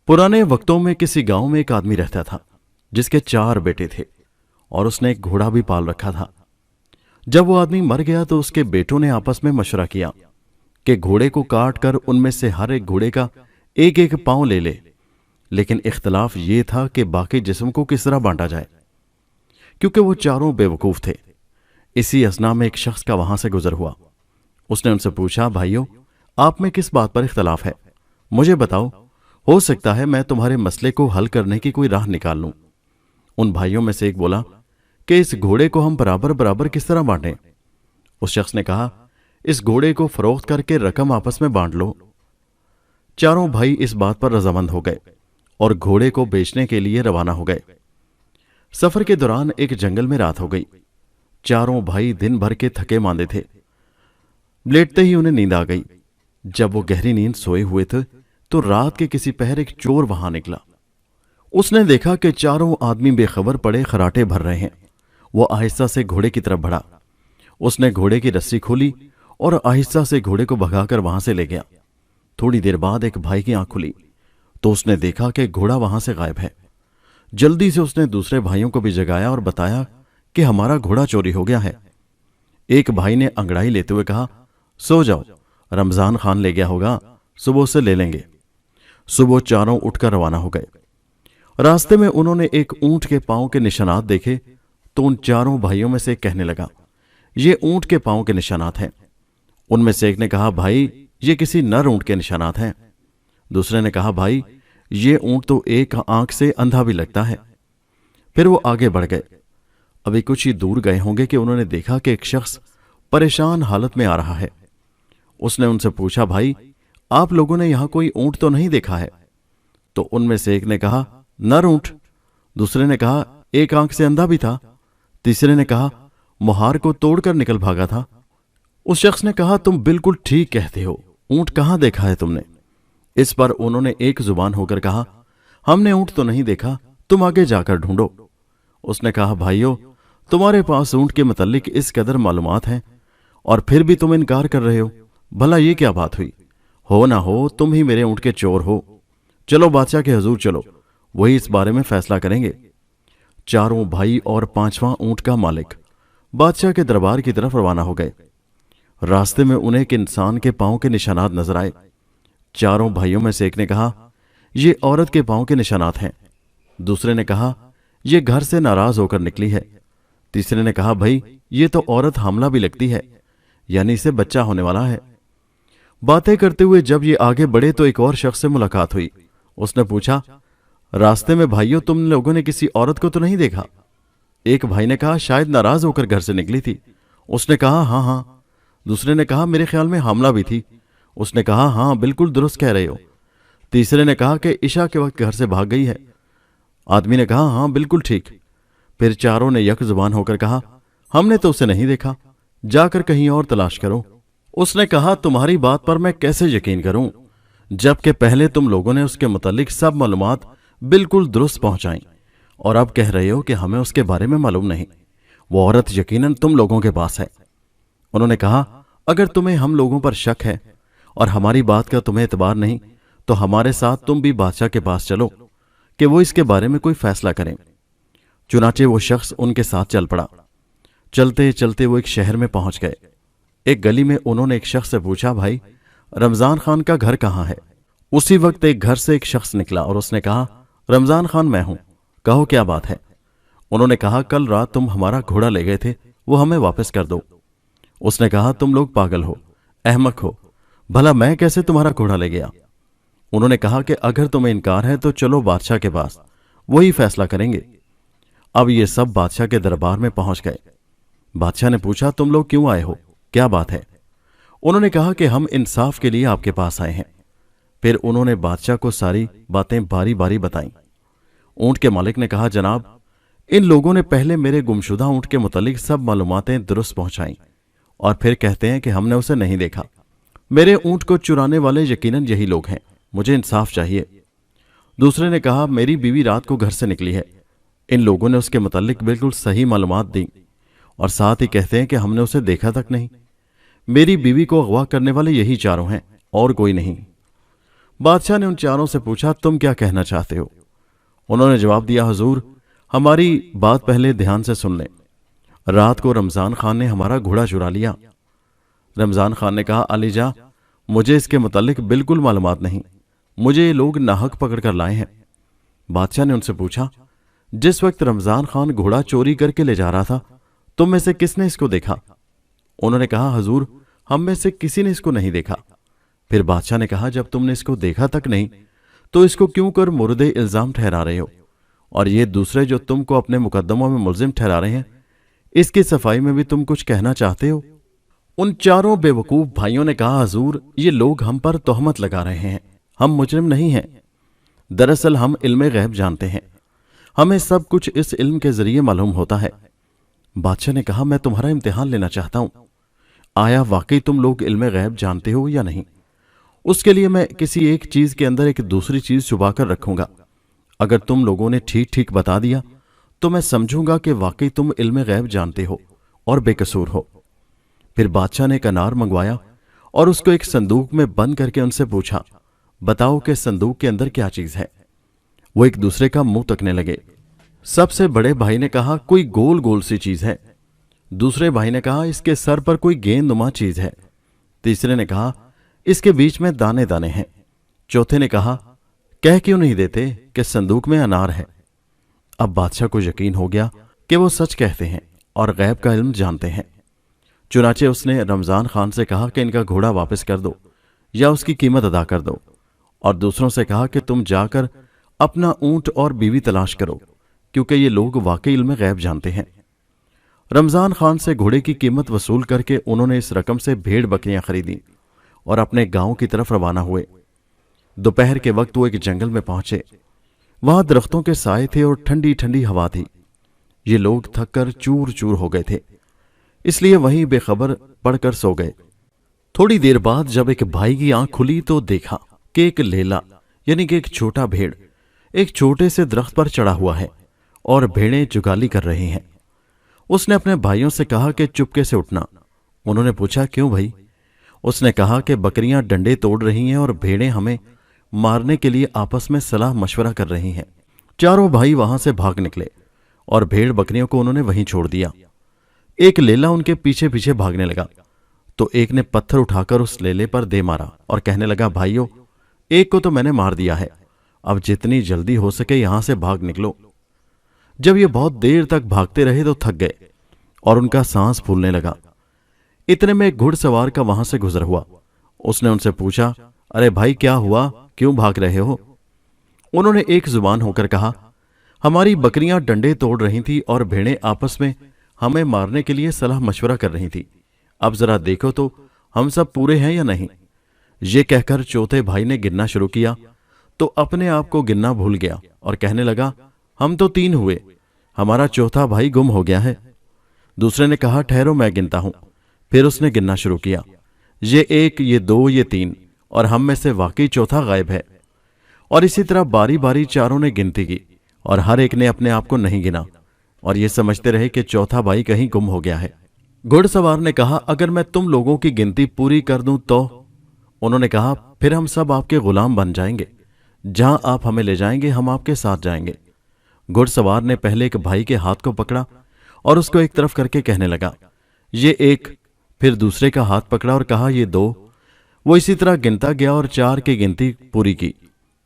पुराने वक्तों में किसी गांव में एक आदमी रहता था जिसके 4 बेटे थे और उसने एक घोड़ा भी पाल रखा था। जब वो आदमी मर गया तो उसके बेटों ने आपस में मशवरा किया कि घोड़े को काट कर उनमें से हर एक घोड़े का एक एक पांव ले ले, लेकिन इख्तलाफ ये था कि बाकी जिस्म को किस तरह बांटा जाए, क्योंकि वो चारों बेवकूफ थे। इसी असना में एक शख्स का वहां से गुजर हुआ। उसने उनसे पूछा, भाइयों, आप में किस बात पर इख्तलाफ है? मुझे बताओ, हो सकता है मैं तुम्हारे मसले को हल करने की कोई राह निकाल लूं। उन भाइयों में से एक बोला कि इस घोड़े को हम बराबर बराबर किस तरह बांटें? उस शख्स ने कहा, इस घोड़े को फरोख्त करके रकम आपस में बांट लो। चारों भाई इस बात पर रजामंद हो गए और घोड़े को बेचने के लिए रवाना हो गए। सफर के दौरान एक जंगल में रात हो गई। चारों भाई दिन भर के थके मांदे थे। लेटते ही उन्हें नींद आ गई। जब वो गहरी नींद सोए हुए थे तो रात के किसी पहर एक चोर वहां निकला। उसने देखा कि चारों आदमी बेखबर पड़े खराटे भर रहे हैं। वो आहिस्ता से घोड़े की तरफ बढ़ा। उसने घोड़े की रस्सी खोली और आहिस्ता से घोड़े को भगाकर वहां से ले गया। थोड़ी देर बाद एक भाई की आंख खुली तो उसने देखा कि घोड़ा वहां से गायब है। जल्दी से उसने दूसरे भाइयों को भी जगाया और बताया कि हमारा घोड़ा चोरी हो गया है। एक भाई ने अंगड़ाई लेते हुए कहा, सो जाओ, रमजान खान ले गया होगा, सुबह से ले लेंगे। सुबह चारों उठकर रवाना हो गए। रास्ते में उन्होंने एक ऊंट के पांव के निशानात देखे तो उन चारों भाइयों में से एक कहने लगा, ये ऊंट के पांव के निशानात हैं। उनमें से एक ने कहा, भाई, ये किसी नर ऊंट के निशानात हैं। दूसरे ने कहा, भाई, ये ऊंट तो एक आंख से अंधा भी लगता है। फिर वो आगे बढ़ गए। अभी कुछ ही दूर गए होंगे कि उन्होंने देखा कि एक शख्स परेशान हालत में आ रहा है। उसने उनसे पूछा, भाई, आप लोगों ने यहां कोई ऊंट तो नहीं देखा है? तो उनमें से एक ने कहा, नर ऊंट। दूसरे ने कहा, एक आंख से अंधा भी था। तीसरे ने कहा, मुहार को तोड़कर निकल भागा था। उस शख्स ने कहा, तुम बिल्कुल ठीक कहते हो, ऊंट कहां देखा है तुमने? इस पर उन्होंने एक जुबान होकर कहा, हमने ऊंट तो नहीं देखा, तुम आगे जाकर ढूंढो। उसने कहा, भाइयों, तुम्हारे पास ऊंट के मुतल्लिक इस कदर मालूमात हैं और फिर भी तुम इनकार कर रहे हो। भला ये क्या बात हुई? हो ना हो तुम ही मेरे ऊंट के चोर हो। चलो बादशाह के हजूर चलो, वही इस बारे में फैसला करेंगे। चारों भाई और 5वां ऊंट का मालिक बादशाह के दरबार की तरफ रवाना हो गए। रास्ते में उन्हें एक इंसान के पांव के निशानात नजर आए। चारों भाइयों में से एक ने कहा, ये औरत के पांव के निशानात हैं। दूसरे ने कहा, ये घर से नाराज होकर निकली है। तीसरे ने कहा, भाई, ये तो औरत हामला भी लगती है, यानी इसे बच्चा होने वाला है। बातें करते हुए जब ये आगे बढ़े तो एक और शख्स से मुलाकात हुई। उसने पूछा, रास्ते में भाइयों तुम लोगों ने किसी औरत को तो नहीं देखा? एक भाई ने कहा, शायद नाराज होकर घर से निकली थी। उसने कहा, हाँ हाँ। दूसरे ने कहा, मेरे ख्याल में हामला भी थी। उसने कहा, हाँ, बिल्कुल दुरुस्त कह रहे हो। तीसरे ने कहा कि इशा के वक्त घर से भाग गई है। आदमी ने कहा, हाँ, बिल्कुल ठीक। फिर चारों ने यक जुबान होकर कहा, हमने तो उसे नहीं देखा, जाकर कहीं और तलाश करो। उसने कहा, तुम्हारी बात पर मैं कैसे यकीन करूं, जबकि पहले तुम लोगों ने उसके मुतालिक सब मालूमात बिल्कुल दुरुस्त पहुंचाई और अब कह रहे हो कि हमें उसके बारे में मालूम नहीं। वो औरत यकीनन तुम लोगों के पास है। उन्होंने कहा, अगर तुम्हें हम लोगों पर शक है और हमारी बात का तुम्हें एतबार नहीं तो हमारे साथ तुम भी बादशाह के पास चलो कि वो इसके बारे में कोई फैसला करें। चुनाचे वो शख्स उनके साथ चल पड़ा। चलते चलते वो एक शहर में पहुंच गए। एक गली में उन्होंने एक शख्स से पूछा, भाई, रमजान खान का घर कहाँ है? उसी वक्त एक घर से एक शख्स निकला और उसने कहा, रमजान खान मैं हूं, कहो क्या बात है? उन्होंने कहा, कल रात तुम हमारा घोड़ा ले गए थे, वो हमें वापस कर दो। उसने कहा, तुम लोग पागल हो, अहमक हो, भला मैं कैसे तुम्हारा घोड़ा ले गया? उन्होंने कहा कि अगर तुम्हें इनकार है तो चलो बादशाह के पास, वही फैसला करेंगे। अब ये सब बादशाह के दरबार में पहुंच गए। बादशाह ने पूछा, तुम लोग क्यों आए हो, क्या बात है? उन्होंने कहा कि हम इंसाफ के लिए आपके पास आए हैं। फिर उन्होंने बादशाह को सारी बातें बारी बारी बताईं। ऊंट के मालिक ने कहा, जनाब, इन लोगों ने पहले मेरे गुमशुदा ऊंट के मुतालिक सब मालूमातें दुरुस्त पहुंचाई और फिर कहते हैं कि हमने उसे नहीं देखा। मेरे ऊंट को चुराने वाले यकीनन यही लोग हैं, मुझे इंसाफ चाहिए। दूसरे ने कहा, मेरी बीवी रात को घर से निकली है, इन लोगों ने उसके मुतालिक बिल्कुल सही मालूमात दी और साथ ही कहते हैं कि हमने उसे देखा तक नहीं। मेरी बीवी को अगवा करने वाले यही चारों हैं और कोई नहीं। बादशाह ने उन चारों से पूछा, तुम क्या कहना चाहते हो? उन्होंने जवाब दिया, हुजूर, हमारी बात पहले ध्यान से सुन लें। रात को रमजान खान ने हमारा घोड़ा चुरा लिया। रमजान खान ने कहा, अलीजा, मुझे इसके मुतालिक बिल्कुल मालूमात नहीं, मुझे ये लोग नाहक पकड़ कर लाए हैं। बादशाह ने उनसे पूछा, जिस वक्त रमजान खान घोड़ा चोरी करके ले जा रहा था, तुम में से किसने इसको देखा? उन्होंने कहा, हुजूर, हम में से किसी ने इसको नहीं देखा। फिर बादशाह ने कहा, जब तुमने इसको देखा तक नहीं तो इसको क्यों कर मुर्दे इल्जाम ठहरा रहे हो? और ये दूसरे जो तुमको अपने मुकदमों में मुलजिम ठहरा रहे हैं, इसकी सफाई में भी तुम कुछ कहना चाहते हो? उन चारों बेवकूफ भाइयों ने कहा, हुजूर, ये लोग हम पर तोहमत लगा रहे हैं, हम मुजरिम नहीं हैं। दरअसल हम इल्म गैब जानते हैं, हमें सब कुछ इस इल्म के जरिए मालूम होता है। बादशाह ने कहा, मैं तुम्हारा इम्तिहान लेना चाहता हूं, आया वाकई तुम लोग इल्म गैब जानते हो या नहीं? उसके लिए मैं किसी एक चीज के अंदर एक दूसरी चीज छुपा कर रखूंगा। अगर तुम लोगों ने ठीक ठीक बता दिया तो मैं समझूंगा कि वाकई तुम इल्म गैब जानते हो और बेकसूर हो। फिर बादशाह ने एक अनार मंगवाया और उसको एक संदूक में बंद करके उनसे पूछा, बताओ कि संदूक के अंदर क्या चीज है? वो एक दूसरे का मुंह तकने लगे। सबसे बड़े भाई ने कहा, कोई गोल गोल सी चीज है। दूसरे भाई ने कहा, इसके सर पर कोई गेंदनुमा चीज है। तीसरे ने कहा, इसके बीच में दाने दाने हैं। चौथे ने कहा, कह क्यों नहीं देते कि संदूक में अनार है? अब बादशाह को यकीन हो गया कि वो सच कहते हैं और गैब का इल्म जानते हैं। चुनाचे उसने रमजान खान से कहा कि इनका घोड़ा वापस कर दो या उसकी कीमत अदा कर दो, और दूसरों से कहा कि तुम जाकर अपना ऊंट और बीवी तलाश करो, क्योंकि ये लोग वाकई इल्म गैब जानते हैं। रमजान खान से घोड़े की कीमत वसूल करके उन्होंने इस रकम से भेड़ बकरियां खरीदी और अपने गांव की तरफ रवाना हुए। दोपहर के वक्त वो एक जंगल में पहुंचे। वहां दरख्तों के साए थे और ठंडी ठंडी हवा थी। ये लोग थक कर चूर चूर हो गए थे, इसलिए वहीं बेखबर पड़कर सो गए। थोड़ी देर बाद जब एक भाई की आंख खुली तो देखा कि एक लेला यानी कि एक छोटा भेड़ एक छोटे से दरख्त पर चढ़ा हुआ है और भेड़ें जुगाली कर रही हैं। उसने अपने भाइयों से कहा कि चुपके से उठना। उन्होंने पूछा, क्यों भाई? उसने कहा कि बकरियां डंडे तोड़ रही हैं और भेड़ें हमें मारने के लिए आपस में सलाह मशवरा कर रही हैं। चारों भाई वहां से भाग निकले और भेड़ बकरियों को उन्होंने वहीं छोड़ दिया। एक लेला उनके पीछे पीछे भागने लगा तो एक ने पत्थर उठाकर उस लेले पर दे मारा और कहने लगा, भाइयों, एक को तो मैंने मार दिया है, अब जितनी जल्दी हो सके यहां से भाग निकलो। जब ये बहुत देर तक भागते रहे तो थक गए और उनका सांस फूलने लगा। इतने में एक घुड़सवार का वहां से गुजर हुआ। उसने उनसे पूछा, अरे भाई, क्या हुआ, क्यों भाग रहे हो? उन्होंने एक जुबान होकर कहा, हमारी बकरियां डंडे तोड़ रही थी और भेड़ें आपस में हमें मारने के लिए सलाह मशवरा कर रही थी। अब जरा देखो तो हम सब पूरे हैं या नहीं। ये कहकर चौथे भाई ने गिनना शुरू किया तो अपने आप को गिनना भूल गया और कहने लगा, हम तो 3 हुए, हमारा चौथा भाई गुम हो गया है। दूसरे ने कहा, ठहरो मैं गिनता हूं। फिर उसने गिनना शुरू किया, ये 1, ये 2, ये 3, और हम में से वाकई चौथा गायब है। और इसी तरह बारी बारी चारों ने गिनती की और हर एक ने अपने आप को नहीं गिना और ये समझते रहे कि चौथा भाई कहीं गुम हो गया है। घुड़सवार ने कहा, अगर मैं तुम लोगों की गिनती पूरी कर दूं तो? उन्होंने कहा, फिर हम सब आपके गुलाम बन जाएंगे, जहां आप हमें ले जाएंगे हम आपके साथ जाएंगे। घुड़सवार ने पहले एक भाई के हाथ को पकड़ा और उसको एक तरफ करके कहने लगा, ये 1, फिर दूसरे का हाथ पकड़ा और कहा, ये 2। वो इसी तरह गिनता गया और 4 की गिनती पूरी की।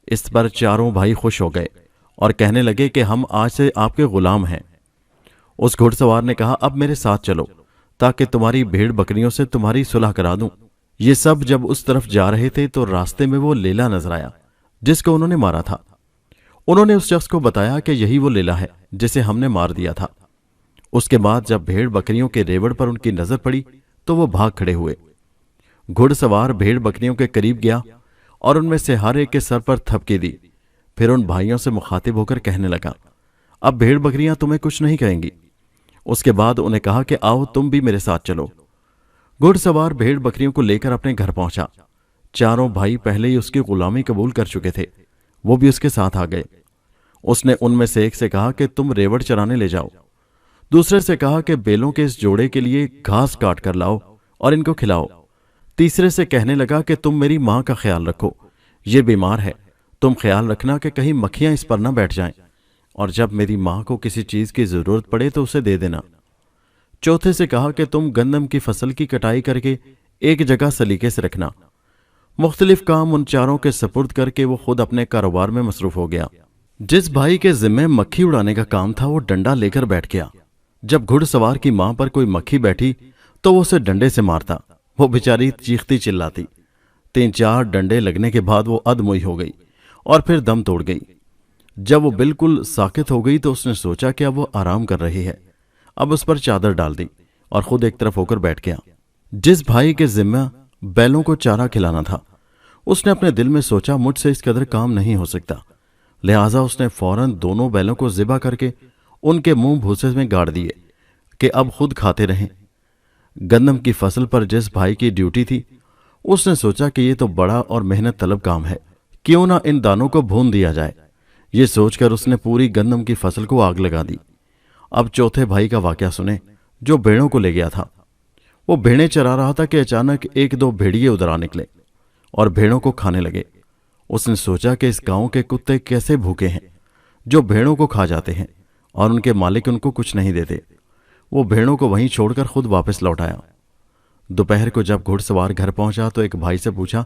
इस पर चारों भाई खुश हो गए और कहने लगे कि हम आज से आपके गुलाम हैं। उस घुड़सवार ने कहा, अब मेरे साथ चलो ताकि तुम्हारी भेड़ बकरियों से तुम्हारी सुलह करा दूं। ये सब जब उस तरफ जा रहे थे तो रास्ते में वो लेला नजर आया जिसको उन्होंने मारा था। उन्होंने उस शख्स को बताया कि यही वो लेला है जिसे हमने मार दिया था। उसके बाद जब भेड़ बकरियों के रेवड़ पर उनकी नजर पड़ी तो वो भाग खड़े हुए। घुड़सवार भेड़ बकरियों के करीब गया और उनमें से हर एक के सर पर थपकी दी। फिर उन भाइयों से मुखातिब होकर कहने लगा, अब भेड़ बकरियां तुम्हें कुछ नहीं कहेंगी। उसके बाद उन्हें कहा कि आओ तुम भी मेरे साथ चलो। घुड़सवार भेड़ बकरियों को लेकर अपने घर पहुंचा। चारों भाई पहले ही उसकी गुलामी कबूल कर चुके थे, वो भी उसके साथ आ गए। उसने उनमें से एक से कहा कि तुम रेवड़ चराने ले जाओ। दूसरे से कहा कि बेलों के इस जोड़े के लिए घास काट कर लाओ और इनको खिलाओ। तीसरे से कहने लगा कि तुम मेरी मां का ख्याल रखो, یہ بیمار ہے، تم خیال رکھنا کہ کہیں مکھیاں اس پر نہ بیٹھ جائیں، اور جب میری ماں کو کسی چیز کی ضرورت پڑے تو اسے دے دینا۔ چوتھے سے کہا کہ تم گندم کی فصل کی کٹائی کر کے ایک جگہ سلیقے سے رکھنا۔ مختلف کام ان چاروں کے سپرد کر کے وہ خود اپنے کاروبار میں مصروف ہو گیا۔ جس بھائی کے ذمے مکھی اڑانے کا کام تھا وہ ڈنڈا لے کر بیٹھ گیا۔ جب گھڑ سوار کی ماں پر کوئی مکھی بیٹھی تو وہ اسے ڈنڈے سے مارتا، وہ بیچاری چیختی چلاتی۔ 3-4 ڈنڈے لگنے کے بعد وہ ادموئی ہو گئی اور پھر دم توڑ گئی۔ جب وہ بالکل ساکت ہو گئی تو اس نے سوچا کہ اب وہ آرام کر رہی ہے، اب اس پر چادر ڈال دی اور خود ایک طرف ہو کر بیٹھ گیا۔ جس بھائی کے ذمہ بیلوں کو چارہ کھلانا تھا اس نے اپنے دل میں سوچا مجھ سے اس قدر کام نہیں ہو سکتا، لہٰذا اس نے فوراً دونوں بیلوں کو ذبح کر کے ان کے منہ بھوسے میں گاڑ دیے کہ اب خود کھاتے رہیں۔ گندم کی فصل پر جس بھائی کی ڈیوٹی تھی اس نے سوچا کہ یہ تو بڑا اور محنت طلب کام ہے، کیوں نہ ان دانوں کو بھون دیا جائے۔ یہ سوچ کر اس نے پوری گندم کی فصل کو آگ لگا دی۔ اب چوتھے بھائی کا واقعہ سنیں جو بھیڑوں کو لے گیا تھا۔ وہ بھیڑیں چرا رہا تھا کہ اچانک 1-2 بھیڑیے ادھر آ نکلے اور بھیڑوں کو کھانے لگے۔ اس نے سوچا کہ اس گاؤں کے کتے کیسے بھوکے ہیں جو بھیڑوں کو کھا جاتے ہیں اور ان کے مالک ان کو کچھ نہیں دیتے۔ وہ بھیڑوں کو وہیں چھوڑ کر خود واپس لوٹ آیا۔ دوپہر کو جب گھڑ سوار گھر پہنچا تو ایک بھائی سے پوچھا،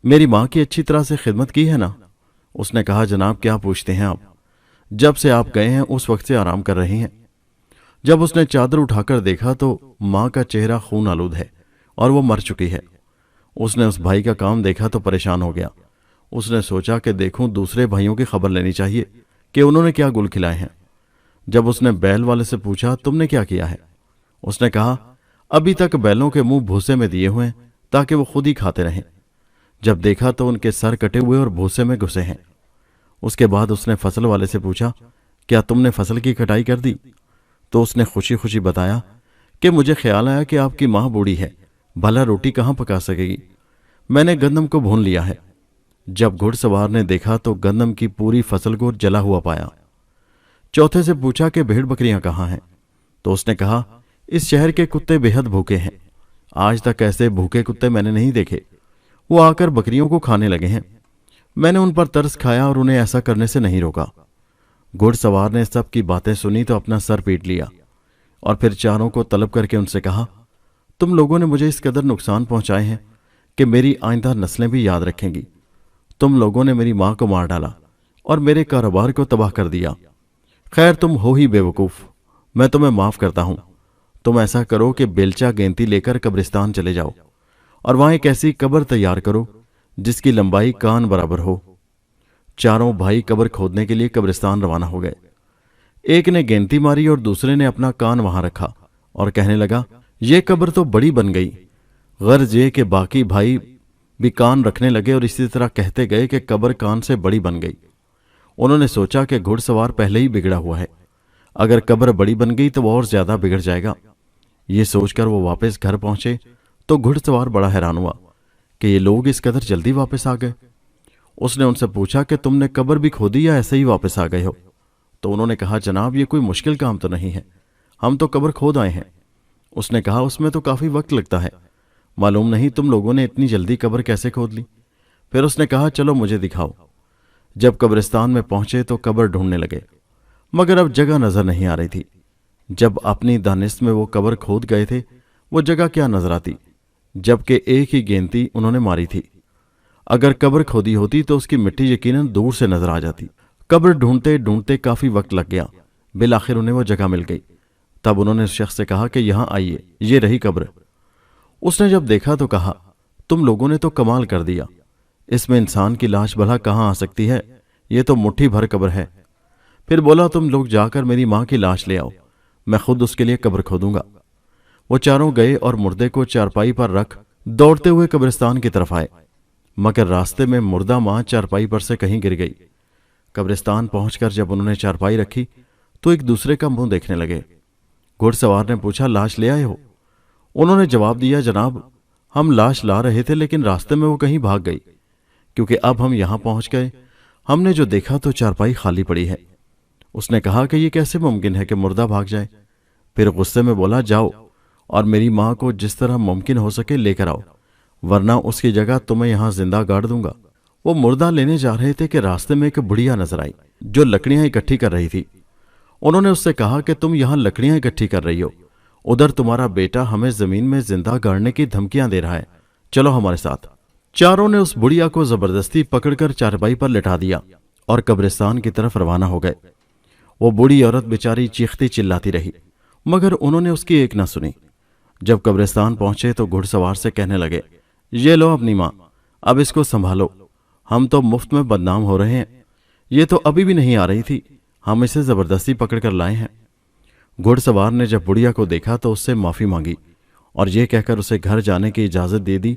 میری ماں کی اچھی طرح سے خدمت کی ہے نا؟ اس نے کہا، جناب کیا پوچھتے ہیں آپ، جب سے آپ گئے ہیں اس وقت سے آرام کر رہی ہیں۔ جب اس نے چادر اٹھا کر دیکھا تو ماں کا چہرہ خون آلود ہے اور وہ مر چکی ہے۔ اس نے اس بھائی کا کام دیکھا تو پریشان ہو گیا۔ اس نے سوچا کہ دیکھوں دوسرے بھائیوں کی خبر لینی چاہیے کہ انہوں نے کیا گل کھلائے ہیں۔ جب اس نے بیل والے سے پوچھا، تم نے کیا کیا ہے؟ اس نے کہا، ابھی تک بیلوں کے منہ بھوسے میں دیے ہوئے ہیں تاکہ وہ خود ہی کھاتے رہیں۔ جب دیکھا تو ان کے سر کٹے ہوئے اور بھوسے میں گھسے ہیں۔ اس کے بعد اس نے فصل والے سے پوچھا، کیا تم نے فصل کی کٹائی کر دی؟ تو اس نے خوشی خوشی بتایا کہ مجھے خیال آیا کہ آپ کی ماں بوڑھی ہے، بھلا روٹی کہاں پکا سکے گی، میں نے گندم کو بھون لیا ہے۔ جب گھڑ سوار نے دیکھا تو گندم کی پوری فصل کو جلا ہوا پایا۔ چوتھے سے پوچھا کہ بھیڑ بکریاں کہاں ہیں؟ تو اس نے کہا، اس شہر کے کتے بے حد بھوکے ہیں، آج تک ایسے بھوکے کتے میں نے نہیں دیکھے، وہ آ کر بکریوں کو کھانے لگے ہیں۔ میں نے ان پر ترس کھایا اور انہیں ایسا کرنے سے نہیں روکا۔ گھڑ سوار نے سب کی باتیں سنی تو اپنا سر پیٹ لیا اور پھر چاروں کو طلب کر کے ان سے کہا، تم لوگوں نے مجھے اس قدر نقصان پہنچائے ہیں کہ میری آئندہ نسلیں بھی یاد رکھیں گی۔ تم لوگوں نے میری ماں کو مار ڈالا اور میرے کاروبار کو تباہ کر دیا۔ خیر تم ہو ہی بے وقوف، میں تمہیں معاف کرتا ہوں۔ تم ایسا کرو کہ بیلچہ گینتی لے کر قبرستان چلے جاؤ اور وہاں ایک ایسی قبر تیار کرو جس کی لمبائی کان برابر ہو۔ چاروں بھائی قبر کھودنے کے لیے قبرستان روانہ ہو گئے۔ ایک نے گینتی ماری اور دوسرے نے اپنا کان وہاں رکھا اور کہنے لگا، یہ قبر تو بڑی بن گئی۔ غرض یہ کہ باقی بھائی بھی کان رکھنے لگے اور اسی طرح کہتے گئے کہ قبر کان سے بڑی بن گئی۔ انہوں نے سوچا کہ گھڑ سوار پہلے ہی بگڑا ہوا ہے، اگر قبر بڑی بن گئی تو وہ اور زیادہ بگڑ جائے گا۔ یہ سوچ کر وہ واپس گھر پہنچے تو گھڑ سوار بڑا حیران ہوا کہ یہ لوگ اس قدر جلدی واپس آ گئے۔ اس نے ان سے پوچھا کہ تم نے قبر بھی کھودی یا ایسے ہی واپس آ گئے ہو؟ تو انہوں نے کہا، جناب یہ کوئی مشکل کام تو نہیں ہے، ہم تو قبر کھود آئے ہیں۔ اس نے کہا، اس میں تو کافی وقت لگتا ہے، معلوم نہیں تم لوگوں نے اتنی جلدی قبر کیسے کھود لی؟ پھر اس نے کہا، چلو مجھے دکھاؤ۔ جب قبرستان میں پہنچے تو قبر ڈھونڈنے لگے مگر اب جگہ نظر نہیں آ رہی تھی۔ جب اپنی دانست میں وہ قبر کھود گئے تھے وہ جگہ کیا نظر آتی، جبکہ ایک ہی گینتی انہوں نے ماری تھی۔ اگر قبر کھودی ہوتی تو اس کی مٹی یقیناً دور سے نظر آ جاتی۔ قبر ڈھونڈتے ڈھونڈتے کافی وقت لگ گیا، بالآخر انہیں وہ جگہ مل گئی۔ تب انہوں نے اس شخص سے کہا کہ یہاں آئیے، یہ رہی قبر۔ اس نے جب دیکھا تو کہا، تم لوگوں نے تو کمال کر دیا، اس میں انسان کی لاش بھلا کہاں آ سکتی ہے، یہ تو مٹھی بھر قبر ہے۔ پھر بولا، تم لوگ جا کر میری ماں کی لاش لے آؤ، میں خود اس کے لیے قبر کھودوں گا۔ وہ چاروں گئے اور مردے کو چارپائی پر رکھ دوڑتے ہوئے قبرستان کی طرف آئے، مگر راستے میں مردہ ماں چارپائی پر سے کہیں گر گئی۔ قبرستان پہنچ کر جب انہوں نے چارپائی رکھی تو ایک دوسرے کا منہ دیکھنے لگے۔ گھڑ سوار نے پوچھا، لاش لے آئے ہو؟ انہوں نے جواب دیا، جناب ہم لاش لا رہے تھے لیکن راستے میں وہ کہیں بھاگ گئی، کیونکہ اب ہم یہاں پہنچ گئے، ہم نے جو دیکھا تو چارپائی خالی پڑی ہے۔ اس نے کہا کہ یہ کیسے ممکن ہے کہ مردہ بھاگ جائے؟ پھر غصے میں بولا، جاؤ اور میری ماں کو جس طرح ممکن ہو سکے لے کر آؤ، ورنہ اس کی جگہ تمہیں یہاں زندہ گاڑ دوں گا۔ وہ مردہ لینے جا رہے تھے کہ راستے میں ایک بڑھیا نظر آئی جو لکڑیاں اکٹھی کر رہی تھی۔ انہوں نے اس سے کہا کہ تم یہاں لکڑیاں اکٹھی کر رہی ہو، ادھر تمہارا بیٹا ہمیں زمین میں زندہ گاڑنے کی دھمکیاں دے رہا ہے، چلو ہمارے ساتھ۔ چاروں نے اس بڑھیا کو زبردستی پکڑ کر چارپائی پر لٹا دیا اور قبرستان کی طرف روانہ ہو گئے۔ وہ بوڑھی عورت بیچاری چیختی چلاتی رہی مگر انہوں نے اس کی ایک نہ سنی۔ جب قبرستان پہنچے تو گھڑ سوار سے کہنے لگے، یہ لو اپنی ماں، اب اس کو سنبھالو، ہم تو مفت میں بدنام ہو رہے ہیں، یہ تو ابھی بھی نہیں آ رہی تھی، ہم اسے زبردستی پکڑ کر لائے ہیں۔ گھڑ سوار نے جب بڑھیا کو دیکھا تو اس سے معافی مانگی اور یہ کہہ کر اسے گھر جانے کی اجازت دے دی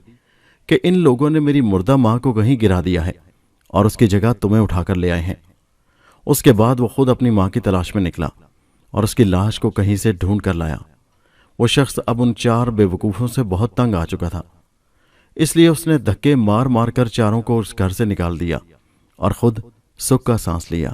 کہ ان لوگوں نے میری مردہ ماں کو کہیں گرا دیا ہے اور اس کی جگہ تمہیں اٹھا کر لے آئے ہیں۔ اس کے بعد وہ خود اپنی ماں کی تلاش میں نکلا اور اس کی لاش کو کہیں سے ڈھونڈ کر لایا۔ وہ شخص اب ان چار بے وقوفوں سے بہت تنگ آ چکا تھا، اس لیے اس نے دھکے مار مار کر چاروں کو اس گھر سے نکال دیا اور خود سکھ کا سانس لیا۔